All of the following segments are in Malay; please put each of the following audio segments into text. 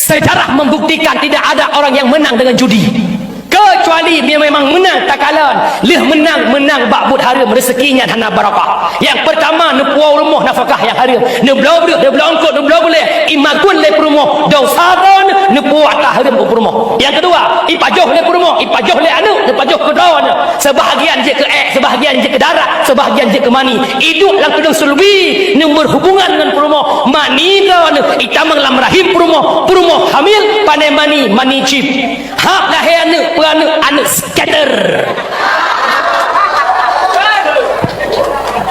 Sejarah membuktikan tidak ada orang yang menang dengan judi. Kecuali dia memang menang takalan leh menang bakbut haram rezekinya hana barakah. Yang pertama ne puau rumah nafkah yang haram, ne belau belut, ne belau angkut, ne belau boleh imakun le rumah dosa don ne puau atas haram rumah. Yang kedua ipajoh le rumah, ipajoh le anu, ne pajoh ke daun, sebahagian je ke sebahagian je ke darat, sebahagian je ke mani. Hidup lang kedung sulbi ne berhubungan dengan rumah mani don itamang lam rahim rumah hamil pandai mani chip. Hak lahir anak scatter.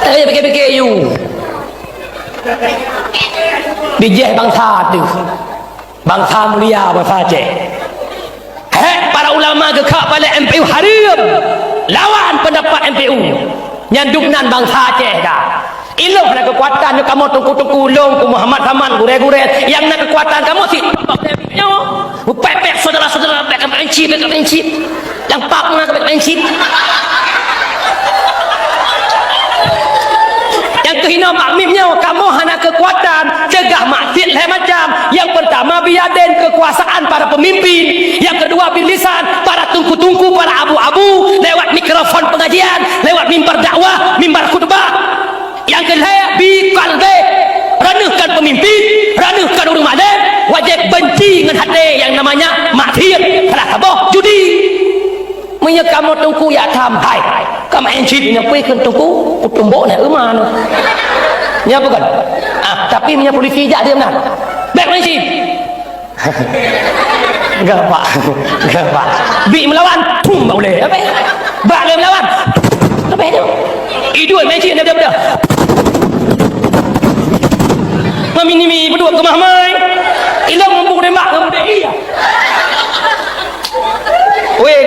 Fikir-fikir you. Bijih bangsa tu. Bangsa mulia bangsa Aceh. Para ulama gekak pada MPU haram. Lawan pendapat MPU. Nyanduknan bangsa Aceh dah. Iloh nak kekuatan kamu tungku-tungku long ku Muhammad Haman gure-gure yang nak kekuatan kamu sih pepek saudara-saudara pepek mencip yang pak nak pepek mencip yang kehina makmimnya kamu hanya kekuatan cegah maksiat lain macam. Yang pertama biaden kekuasaan para pemimpin, yang kedua bilisan para tungku-tungku, para abu-abu lewat mikrofon pengajian, lewat mimbar dakwah, mimbar khutbah. Yang kedua biqalbi ranuhkan pemimpin, ranuhkan orang malam, wajib benci dengan hati yang namanya maksiat, salah sabah judi. Punya kamu tungku ya tham hai kamu encit nya pi kan tungku tumbok nak rumah tu nya bukan tapi punya polisi jak dia benar baik polisi enggak pak bi melawan pum boleh apa bak dia melawan apa itu idul encit dia benar meminimi berdua ke mahmai ilang membuk tembak kamu dia iya weh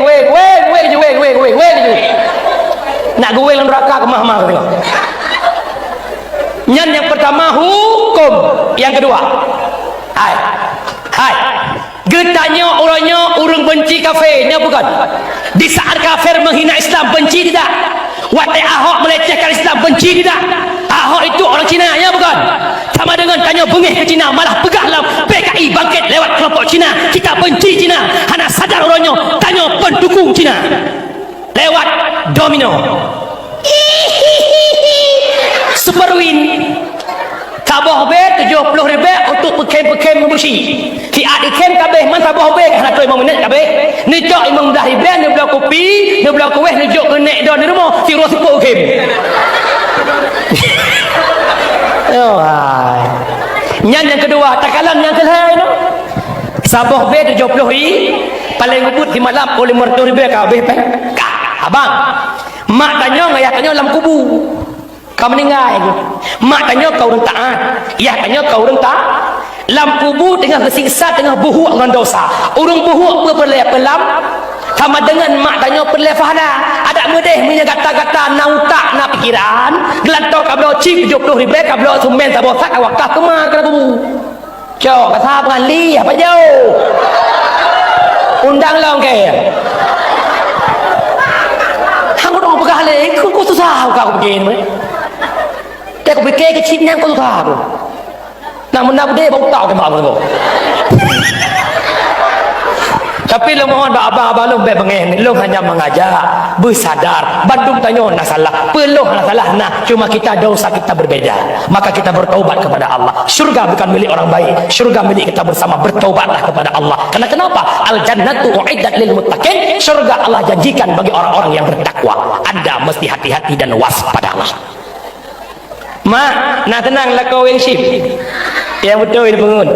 nak gue dalam neraka ke mahmah tengok. Yang pertama hukum, yang kedua hai getanya orangnya orang benci kafirnya bukan di saat kafir menghina Islam benci tidak, watai Ahok melecehkan Islam benci tidak. Ahok itu orang Cina ya bukan, sama dengan tanya bengih ke Cina malah pegahlah PKI bangkit lewat kelompok Cina, kita benci Cina, hana sadar orangnya tanya pendukung Cina lewat domino Superwin tabah be 70 ribu untuk pekem membersih ki adikem kabeh man tabah be kana 5 minit kabeh ni jok 15 ribu ni belah kopi ni belah kueh ni jok kenek don di rumah si ro sepuk kem oh hai yang kedua takalan yang kelai no sabah be 70 ribu paling ubut di malam oleh 50 ribu kabeh pe abang mak tanya ayah tanya dalam kubu kau meninggal mak tanya kau orang taat ayah tanya kau orang tak dalam kubu tengah kesiksa tengah buhuk dengan dosa orang buhuk berpelam sama dengan mak tanya perlefahala ada medeh punya kata-kata nautak na pikiran gelantok kablo cip 70 ribu kablo sumen sabosak awakah kemar kena kubu cok kata pengali apa jauh undang lah ke kali kau susah kau beginiแต่กูไปเก้กับชิปนั่งก็susah aku namun nak dia bau tahu ke mak aku tapi lo mohon abang-abang lo bengen lo hanya mengajak bersadar Bandung tanya nak salah peluh nak salah nah cuma kita dosa kita berbeza maka kita bertaubat kepada Allah. Syurga bukan milik orang baik, syurga milik kita bersama. Bertaubatlah kepada Allah. Karena kenapa? Al jannatu uiddat lil muttaqin, syurga Allah janjikan bagi orang-orang yang bertakwa. Anda mesti hati-hati dan waspadalah. Mak, nak tenang lah kau yang syif yang betul ini pengun